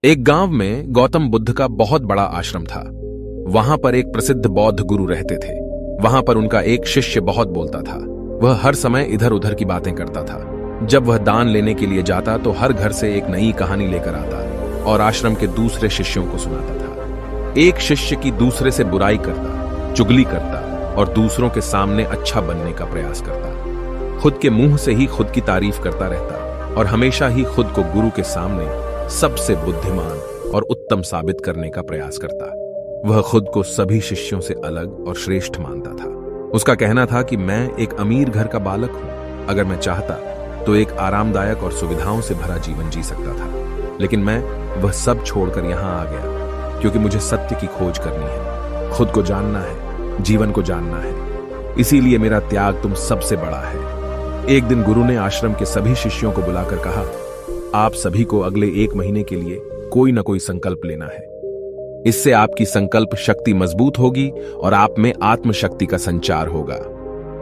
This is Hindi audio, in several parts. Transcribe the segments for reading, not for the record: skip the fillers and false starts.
एक गांव में गौतम बुद्ध का बहुत बड़ा आश्रम था। वहां पर एक प्रसिद्ध बौद्ध गुरु रहते थे। वहां पर उनका एक शिष्य बहुत बोलता था। वह हर समय इधर उधर की बातें करता था। जब वह दान लेने के लिए जाता तो हर घर से एक नई कहानी लेकर आता और आश्रम के दूसरे शिष्यों को सुनाता था। एक शिष्य की दूसरे से बुराई करता, चुगली करता और दूसरों के सामने अच्छा बनने का प्रयास करता। खुद के मुंह से ही खुद की तारीफ करता रहता और हमेशा ही खुद को गुरु के सामने सबसे बुद्धिमान और उत्तम साबित करने का प्रयास करता। वह खुद को सभी शिष्यों से अलग और श्रेष्ठ मानता था। उसका कहना था कि मैं एक अमीर घर का बालक हूं। अगर मैं चाहता तो एक आरामदायक और सुविधाओं से भरा जीवन जी सकता था, लेकिन मैं वह सब छोड़कर यहां आ गया क्योंकि मुझे सत्य की खोज करनी है, खुद को जानना है, जीवन को जानना है। इसीलिए मेरा त्याग तुम सबसे बड़ा है। एक दिन गुरु ने आश्रम के सभी शिष्यों को बुलाकर कहा, आप सभी को अगले 1 महीने के लिए कोई ना कोई संकल्प लेना है। इससे आपकी संकल्प शक्ति मजबूत होगी और आप में आत्मशक्ति का संचार होगा।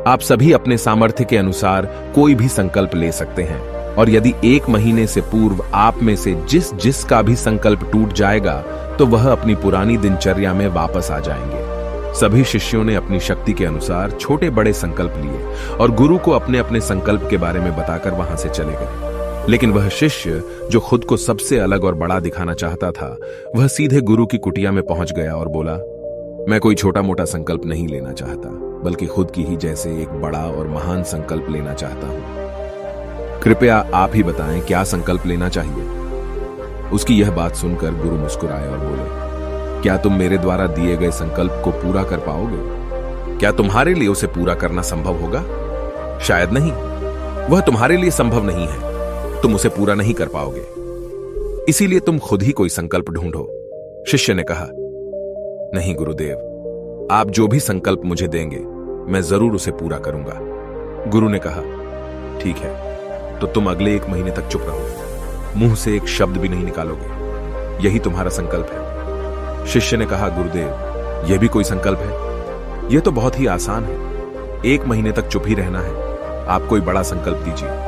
आप सभी अपने सामर्थ्य के अनुसार कोई भी संकल्प ले सकते हैं और यदि 1 महीने से पूर्व आप में से जिसका भी संकल्प टूट जाएगा तो वह अपनी पुरानी दिनचर्या में वापस आ जाएंगे। सभी शिष्यों ने अपनी शक्ति के अनुसार छोटे बड़े संकल्प लिए और गुरु को अपने अपने संकल्प के बारे में बताकर वहां से चले गए। लेकिन वह शिष्य जो खुद को सबसे अलग और बड़ा दिखाना चाहता था, वह सीधे गुरु की कुटिया में पहुंच गया और बोला, मैं कोई छोटा मोटा संकल्प नहीं लेना चाहता, बल्कि खुद की ही जैसे एक बड़ा और महान संकल्प लेना चाहता हूं। कृपया आप ही बताएं क्या संकल्प लेना चाहिए। उसकी यह बात सुनकर गुरु मुस्कुराए और बोले, क्या तुम मेरे द्वारा दिए गए संकल्प को पूरा कर पाओगे? क्या तुम्हारे लिए उसे पूरा करना संभव होगा? शायद नहीं। वह तुम्हारे लिए संभव नहीं है, तुम उसे पूरा नहीं कर पाओगे। इसीलिए तुम खुद ही कोई संकल्प ढूंढो। शिष्य ने कहा, नहीं गुरुदेव, आप जो भी संकल्प मुझे देंगे मैं जरूर उसे पूरा करूंगा। गुरु ने कहा, ठीक है, तो तुम अगले 1 महीने तक चुप रहो, मुंह से एक शब्द भी नहीं निकालोगे। यही तुम्हारा संकल्प है। शिष्य ने कहा, गुरुदेव, यह भी कोई संकल्प है? यह तो बहुत ही आसान है। 1 महीने तक चुप ही रहना है। आप कोई बड़ा संकल्प दीजिए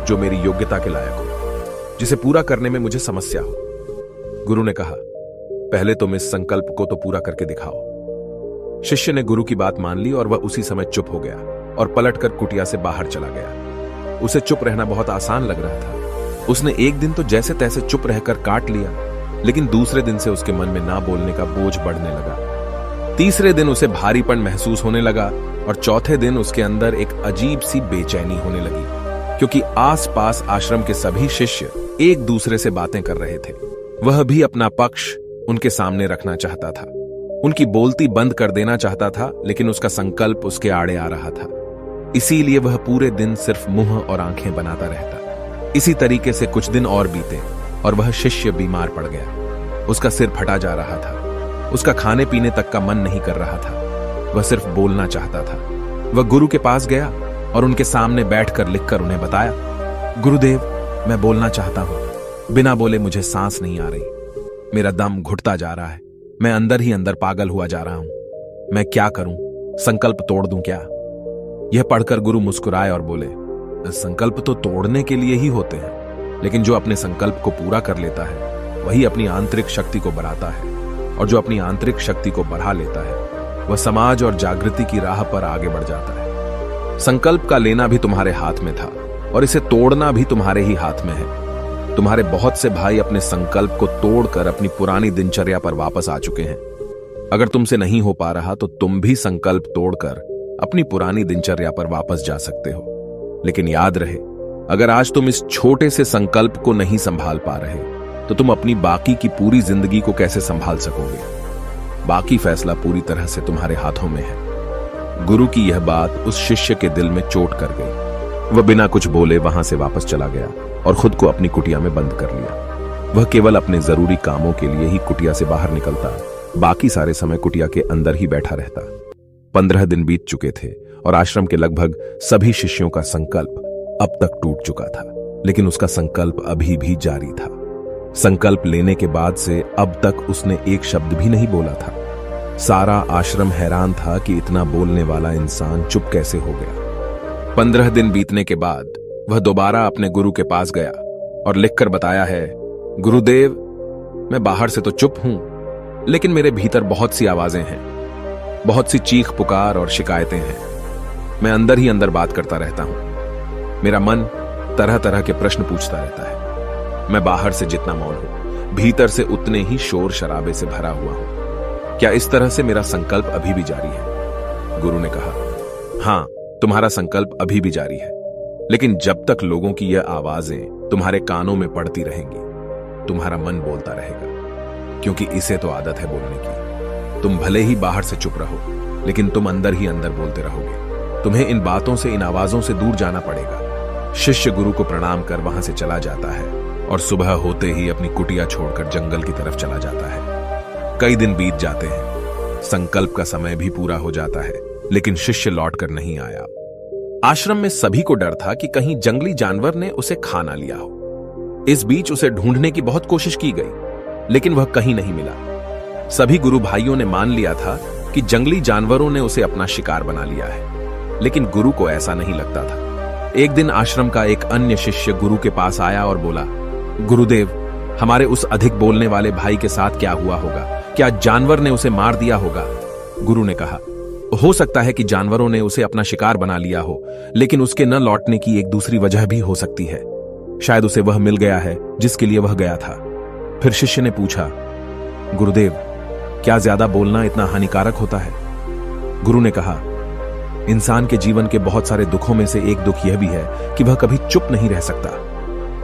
जो मेरी योग्यता के लायक हो, जिसे पूरा करने में मुझे समस्या हो। गुरु ने कहा, पहले तुम इस संकल्प को तो पूरा करके दिखाओ। शिष्य ने गुरु की बात मान ली और वह उसी समय चुप हो गया और पलटकर कुटिया से बाहर चला गया। उसे चुप रहना बहुत आसान लग रहा था। उसने एक दिन तो जैसे तैसे चुप रहकर काट लिया, लेकिन दूसरे दिन से उसके मन में ना बोलने का बोझ बढ़ने लगा। तीसरे दिन उसे भारीपन महसूस होने लगा और चौथे दिन उसके अंदर एक अजीब सी बेचैनी होने लगी, क्योंकि आसपास आश्रम के सभी शिष्य एक दूसरे से बातें कर रहे थे। वह भी अपना पक्ष उनके सामने रखना चाहता था, उनकी बोलती बंद कर देना चाहता था, लेकिन उसका संकल्प उसके आड़े आ रहा था। इसीलिए वह पूरे दिन सिर्फ मुंह और आंखें बनाता रहता। इसी तरीके से कुछ दिन और बीते और वह शिष्य बीमार पड़ गया। उसका सिर फटा जा रहा था। उसका खाने पीने तक का मन नहीं कर रहा था। वह सिर्फ बोलना चाहता था। वह गुरु के पास गया और उनके सामने बैठकर लिखकर उन्हें बताया, गुरुदेव, मैं बोलना चाहता हूं। बिना बोले मुझे सांस नहीं आ रही। मेरा दम घुटता जा रहा है। मैं अंदर ही अंदर पागल हुआ जा रहा हूं। मैं क्या करूं? संकल्प तोड़ दूं क्या? यह पढ़कर गुरु मुस्कुराए और बोले, संकल्प तो तोड़ने के लिए ही होते हैं, लेकिन जो अपने संकल्प को पूरा कर लेता है वही अपनी आंतरिक शक्ति को बढ़ाता है, और जो अपनी आंतरिक शक्ति को बढ़ा लेता है वह समाज और जागृति की राह पर आगे बढ़ जाता है। संकल्प का लेना भी तुम्हारे हाथ में था और इसे तोड़ना भी तुम्हारे ही हाथ में है। तुम्हारे बहुत से भाई अपने संकल्प को तोड़कर अपनी पुरानी दिनचर्या पर वापस आ चुके हैं। अगर तुमसे नहीं हो पा रहा तो तुम भी संकल्प तोड़कर अपनी पुरानी दिनचर्या पर वापस जा सकते हो। लेकिन याद रहे, अगर आज तुम इस छोटे से संकल्प को नहीं संभाल पा रहे तो तुम अपनी बाकी की पूरी जिंदगी को कैसे संभाल सकोगे? बाकी फैसला पूरी तरह से तुम्हारे हाथों में है। गुरु की यह बात उस शिष्य के दिल में चोट कर गई। वह बिना कुछ बोले वहां से वापस चला गया और खुद को अपनी कुटिया में बंद कर लिया। वह केवल अपने जरूरी कामों के लिए ही कुटिया से बाहर निकलता, बाकी सारे समय कुटिया के अंदर ही बैठा रहता। 15 दिन बीत चुके थे और आश्रम के लगभग सभी शिष्यों का संकल्प अब तक टूट चुका था, लेकिन उसका संकल्प अभी भी जारी था। संकल्प लेने के बाद से अब तक उसने एक शब्द भी नहीं बोला था। सारा आश्रम हैरान था कि इतना बोलने वाला इंसान चुप कैसे हो गया। 15 दिन बीतने के बाद वह दोबारा अपने गुरु के पास गया और लिखकर बताया है, गुरुदेव, मैं बाहर से तो चुप हूं, लेकिन मेरे भीतर बहुत सी आवाजें हैं, बहुत सी चीख पुकार और शिकायतें हैं। मैं अंदर ही अंदर बात करता रहता हूं। मेरा मन तरह तरह के प्रश्न पूछता रहता है। मैं बाहर से जितना मौन हूं, भीतर से उतने ही शोर शराबे से भरा हुआ हूं। क्या इस तरह से मेरा संकल्प अभी भी जारी है? गुरु ने कहा, हां, तुम्हारा संकल्प अभी भी जारी है, लेकिन जब तक लोगों की यह आवाजें तुम्हारे कानों में पड़ती रहेंगी, तुम्हारा मन बोलता रहेगा, क्योंकि इसे तो आदत है बोलने की। तुम भले ही बाहर से चुप रहो, लेकिन तुम अंदर ही अंदर बोलते रहोगे। तुम्हें इन बातों से, इन आवाजों से दूर जाना पड़ेगा। शिष्य गुरु को प्रणाम कर वहां से चला जाता है और सुबह होते ही अपनी कुटिया छोड़कर जंगल की तरफ चला जाता है। कई दिन बीत जाते हैं, संकल्प का समय भी पूरा हो जाता है, लेकिन शिष्य लौटकर नहीं आया। आश्रम में सभी को डर था कि कहीं जंगली जानवर ने उसे खा ना लिया हो। इस बीच उसे ढूंढने की बहुत कोशिश की गई, लेकिन वह कहीं नहीं मिला। सभी गुरु भाइयों ने मान लिया था कि जंगली जानवरों ने उसे अपना शिकार बना लिया है, लेकिन गुरु को ऐसा नहीं लगता था। एक दिन आश्रम का एक अन्य शिष्य गुरु के पास आया और बोला, गुरुदेव, हमारे उस अधिक बोलने वाले भाई के साथ क्या हुआ होगा? क्या जानवर ने उसे मार दिया होगा? गुरु ने कहा, हो सकता है कि जानवरों ने उसे अपना शिकार बना लिया हो, लेकिन उसके न लौटने की एक दूसरी वजह भी हो सकती है। शायद उसे वह मिल गया है जिसके लिए वह गया था। फिर शिष्य ने पूछा, गुरुदेव, क्या ज्यादा बोलना इतना हानिकारक होता है? गुरु ने कहा, इंसान के जीवन के बहुत सारे दुखों में से एक दुख यह भी है कि वह कभी चुप नहीं रह सकता,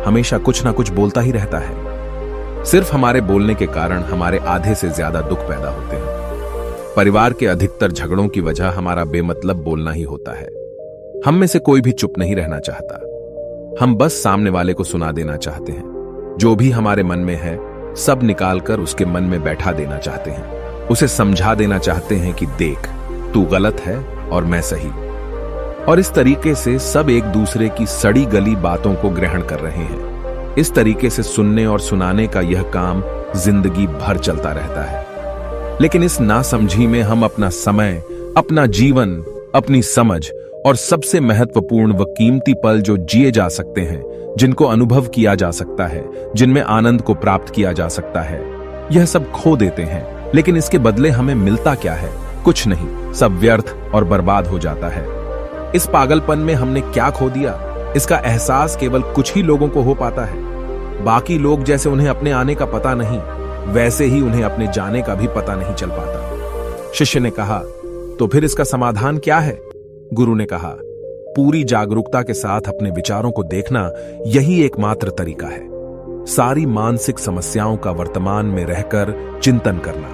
हमेशा कुछ ना कुछ बोलता ही रहता है। सिर्फ हमारे बोलने के कारण हमारे आधे से ज्यादा दुख पैदा होते हैं। परिवार के अधिकतर झगड़ों की वजह हमारा बेमतलब बोलना ही होता है। हम में से कोई भी चुप नहीं रहना चाहता। हम बस सामने वाले को सुना देना चाहते हैं। जो भी हमारे मन में है, सब निकालकर उसके मन में बैठा देना चाहते हैं। उसे समझा देना चाहते हैं कि देख, तू गलत है और मैं सही। और इस तरीके से सब एक दूसरे की सड़ी गली बातों को ग्रहण कर रहे हैं। इस तरीके से सुनने और सुनाने का यह काम जिंदगी भर चलता रहता है। लेकिन इस नासमझी में हम अपना समय, अपना जीवन, अपनी समझ और सबसे महत्वपूर्ण व कीमती पल जो जिए जा सकते हैं, जिनको अनुभव किया जा सकता है, जिनमें आनंद को प्राप्त किया जा सकता है, यह सब खो देते हैं। लेकिन इसके बदले हमें मिलता क्या है? कुछ नहीं, सब व्यर्थ और बर्बाद हो जाता है। इस पागलपन में हमने क्या खो दिया, इसका एहसास केवल कुछ ही लोगों को हो पाता है। बाकी लोग जैसे उन्हें अपने आने का पता नहीं, वैसे ही उन्हें अपने जाने का भी पता नहीं चल पाता। शिष्य ने कहा, तो फिर इसका समाधान क्या है? गुरु ने कहा, पूरी जागरूकता के साथ अपने विचारों को देखना यही एकमात्र तरीका है। सारी मानसिक समस्याओं का वर्तमान में रहकर चिंतन करना,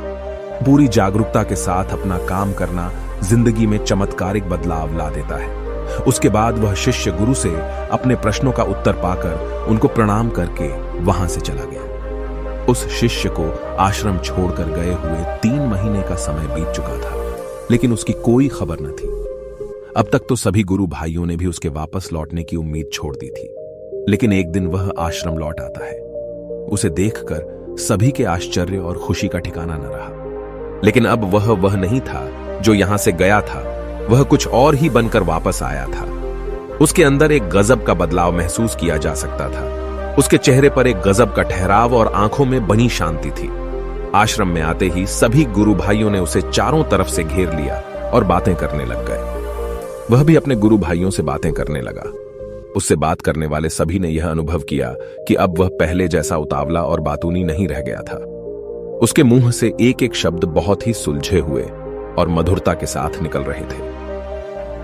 पूरी जागरूकता के साथ अपना काम करना जिंदगी में चमत्कारिक बदलाव ला देता है। उसके बाद वह शिष्य गुरु से अपने प्रश्नों का उत्तर पाकर उनको प्रणाम करके वहां से चला गया। उस शिष्य को आश्रम छोड़कर गए हुए 3 महीने का समय बीत चुका था, लेकिन उसकी कोई खबर न थी। अब तक तो सभी गुरु भाइयों ने भी उसके वापस लौटने की उम्मीद छोड़ दी थी, लेकिन एक दिन वह आश्रम लौट आता है। उसे देखकर सभी के आश्चर्य और खुशी का ठिकाना न रहा। लेकिन अब वह नहीं था जो यहां से गया था, वह कुछ और ही बनकर वापस आया था। उसके अंदर एक गजब का बदलाव महसूस किया जा सकता था। उसके चेहरे पर एक गजब का ठहराव और आंखों में बनी शांति थी। आश्रम में आते ही सभी गुरु भाइयों ने उसे चारों तरफ से घेर लिया और बातें करने लग गए। वह भी अपने गुरु भाइयों से बातें करने लगा। उससे बात करने वाले सभी ने यह अनुभव किया कि अब वह पहले जैसा उतावला और बातूनी नहीं रह गया था। उसके मुंह से एक एक शब्द बहुत ही सुलझे हुए और मधुरता के साथ निकल रहे थे।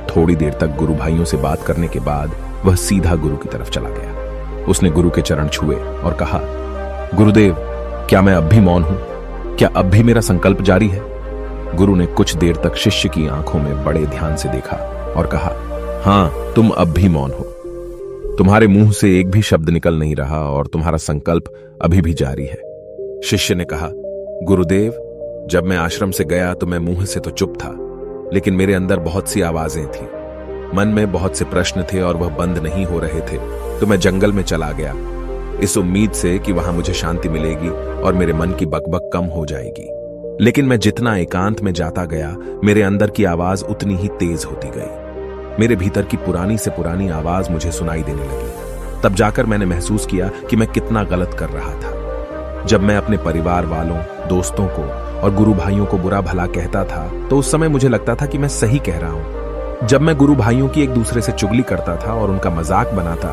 थोड़ी देर तक गुरु भाइयों से बात करने के बाद वह सीधा गुरु की तरफ चला गया। उसने गुरु के चरण छुए और कहा, गुरुदेव, क्या मैं अब भी मौन हूं? क्या अब भी मेरा संकल्प जारी है? गुरु ने कुछ देर तक शिष्य की आंखों में बड़े ध्यान से देखा और कहा, हां, तुम अब भी मौन हो। तुम्हारे मुंह से एक भी शब्द निकल नहीं रहा और तुम्हारा संकल्प अभी भी जारी है। शिष्य ने कहा, गुरुदेव, जब मैं आश्रम से गया तो मैं मुंह से तो चुप था, लेकिन मेरे अंदर बहुत सी आवाजें थीं। मन में बहुत से प्रश्न थे और वह बंद नहीं हो रहे थे, तो मैं जंगल में चला गया, इस उम्मीद से कि वहां मुझे शांति मिलेगी और मेरे मन की बकबक कम हो जाएगी। लेकिन मैं जितना एकांत में जाता गया, मेरे अंदर की आवाज उतनी ही तेज होती गई। मेरे भीतर की पुरानी से पुरानी आवाज मुझे सुनाई देने लगी। तब जाकर मैंने महसूस किया कि मैं कितना गलत कर रहा था। जब मैं अपने परिवार वालों, दोस्तों को और गुरु भाइयों को बुरा भला कहता था तो उस समय मुझे लगता था कि मैं सही कह रहा हूं। जब मैं गुरु भाइयों की एक दूसरे से चुगली करता था और उनका मजाक बनाता,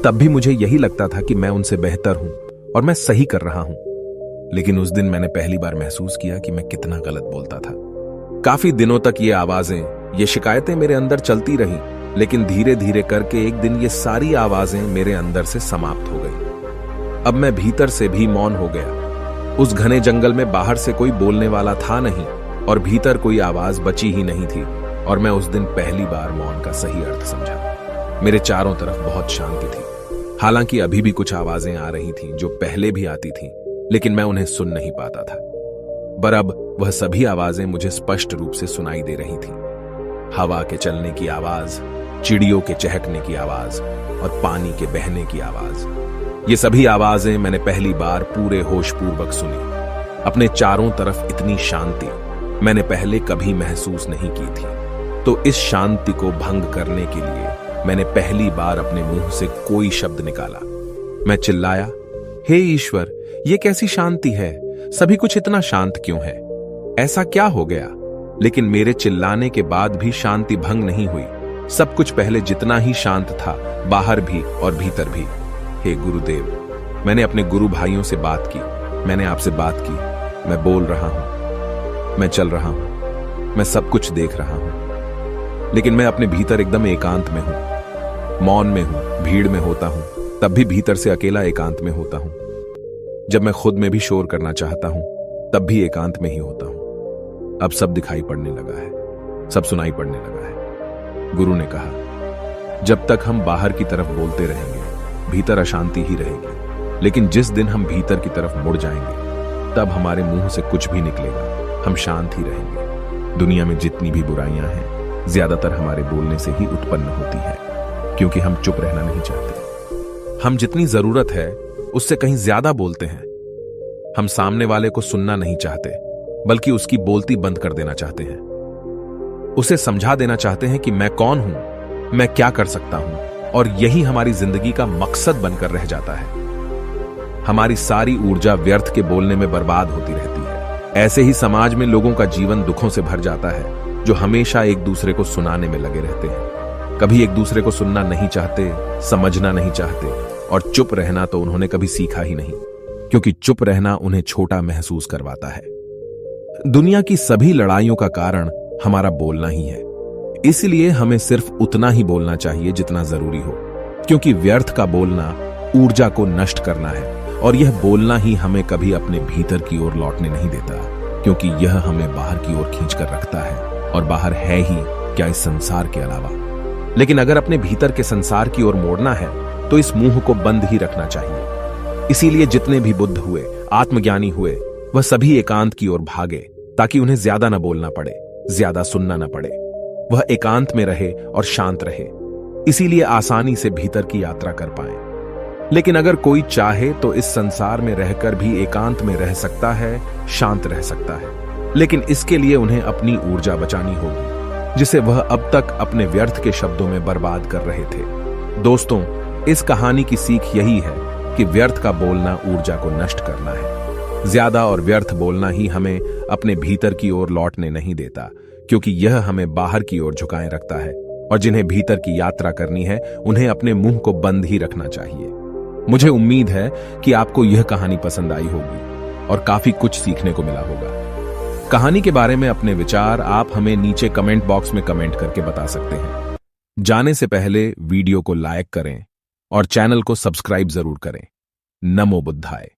तब भी मुझे यही लगता था कि मैं उनसे बेहतर हूं और मैं सही कर रहा हूं। लेकिन उस दिन मैंने पहली बार महसूस किया कि मैं कितना गलत बोलता था। काफी दिनों तक ये आवाजें, ये शिकायतें मेरे अंदर चलती रहीं, लेकिन धीरे धीरे करके एक दिन ये सारी आवाजें मेरे अंदर से समाप्त हो गई। अब मैं भीतर से भी मौन हो गया। उस घने जंगल में बाहर से कोई बोलने वाला था नहीं और भीतर कोई आवाज बची ही नहीं थी, और मैं उस दिन पहली बार मौन का सही अर्थ समझा। मेरे चारों तरफ बहुत शांति थी। हालांकि अभी भी कुछ आवाजें आ रही थीं जो पहले भी आती थीं, लेकिन मैं उन्हें सुन नहीं पाता था। पर अब वह सभी आवाजें मुझे स्पष्ट रूप से सुनाई दे रही थीं। हवा के चलने की आवाज, चिड़ियों के चहकने की आवाज और पानी के बहने की आवाज। ये सभी आवाजें मैंने पहली बार पूरे होशपूर्वक सुनी। अपने चारों तरफ इतनी शांति मैंने पहले कभी महसूस नहीं की थी। तो इस शांति को भंग करने के लिए मैंने पहली बार अपने मुंह से कोई शब्द निकाला। मैं चिल्लाया, हे ईश्वर, ये कैसी शांति है? सभी कुछ इतना शांत क्यों है? ऐसा क्या हो गया? लेकिन मेरे चिल्लाने के बाद भी शांति भंग नहीं हुई। सब कुछ पहले जितना ही शांत था, बाहर भी और भीतर भी। हे गुरुदेव, मैंने अपने गुरु भाइयों से बात की, मैंने आपसे बात की। मैं बोल रहा हूं, मैं चल रहा हूं, मैं सब कुछ देख रहा हूं, लेकिन मैं अपने भीतर एकदम एकांत में हूं, मौन में हूं, भीड़ में होता हूं, तब भी भीतर से अकेला एकांत में होता हूं। जब मैं खुद में भी शोर करना चाहता हूं, तब भी एकांत में ही होता हूं। अब सब दिखाई पड़ने लगा है, सब सुनाई पड़ने लगा है। गुरु ने कहा, जब तक हम बाहर की तरफ बोलते रहेंगे, भीतर अशांति ही रहेगी। लेकिन जिस दिन हम भीतर की तरफ मुड़ जाएंगे, तब हमारे मुंह से कुछ भी निकलेगा, हम शांत ही रहेंगे। दुनिया में जितनी भी बुराइयां हैं, ज्यादातर हमारे बोलने से ही उत्पन्न होती है, क्योंकि हम चुप रहना नहीं चाहते। हम जितनी जरूरत है उससे कहीं ज्यादा बोलते हैं। हम सामने वाले को सुनना नहीं चाहते, बल्कि उसकी बोलती बंद कर देना चाहते हैं। उसे समझा देना चाहते हैं कि मैं कौन हूं, मैं क्या कर सकता हूं, और यही हमारी जिंदगी का मकसद बनकर रह जाता है। हमारी सारी ऊर्जा व्यर्थ के बोलने में बर्बाद होती रहती है। ऐसे ही समाज में लोगों का जीवन दुखों से भर जाता है, जो हमेशा एक दूसरे को सुनाने में लगे रहते हैं। कभी एक दूसरे को सुनना नहीं चाहते, समझना नहीं चाहते, और चुप रहना तो उन्होंने कभी सीखा ही नहीं, क्योंकि चुप रहना उन्हें छोटा महसूस करवाता है। दुनिया की सभी लड़ाइयों का कारण हमारा बोलना ही है। इसलिए हमें सिर्फ उतना ही बोलना चाहिए जितना जरूरी हो, क्योंकि व्यर्थ का बोलना ऊर्जा को नष्ट करना है, और यह बोलना ही हमें कभी अपने भीतर की ओर लौटने नहीं देता, क्योंकि यह हमें बाहर की ओर खींचकर रखता है, और बाहर है ही क्या इस संसार के अलावा। लेकिन अगर अपने भीतर के संसार की ओर मोड़ना है, तो इस मुंह को बंद ही रखना चाहिए। इसीलिए जितने भी बुद्ध हुए, आत्मज्ञानी हुए, वह सभी एकांत की ओर भागे, ताकि उन्हें ज्यादा न बोलना पड़े, ज्यादा सुनना न पड़े। वह एकांत में रहे और शांत रहे, इसीलिए आसानी से भीतर की यात्रा कर पाए। लेकिन अगर कोई चाहे तो इस संसार में रहकर भी एकांत में रह सकता है, शांत रह सकता है। लेकिन इसके लिए उन्हें अपनी ऊर्जा बचानी होगी, जिसे वह अब तक अपने व्यर्थ के शब्दों में बर्बाद कर रहे थे। दोस्तों, इस कहानी की सीख यही है कि व्यर्थ का बोलना ऊर्जा को नष्ट करना है। ज्यादा और व्यर्थ बोलना ही हमें अपने भीतर की ओर लौटने नहीं देता, क्योंकि यह हमें बाहर की ओर झुकाए रखता है, और जिन्हें भीतर की यात्रा करनी है, उन्हें अपने मुंह को बंद ही रखना चाहिए। मुझे उम्मीद है कि आपको यह कहानी पसंद आई होगी और काफी कुछ सीखने को मिला होगा। कहानी के बारे में अपने विचार आप हमें नीचे कमेंट बॉक्स में कमेंट करके बता सकते हैं। जाने से पहले वीडियो को लाइक करें और चैनल को सब्सक्राइब जरूर करें। नमो बुद्धाय।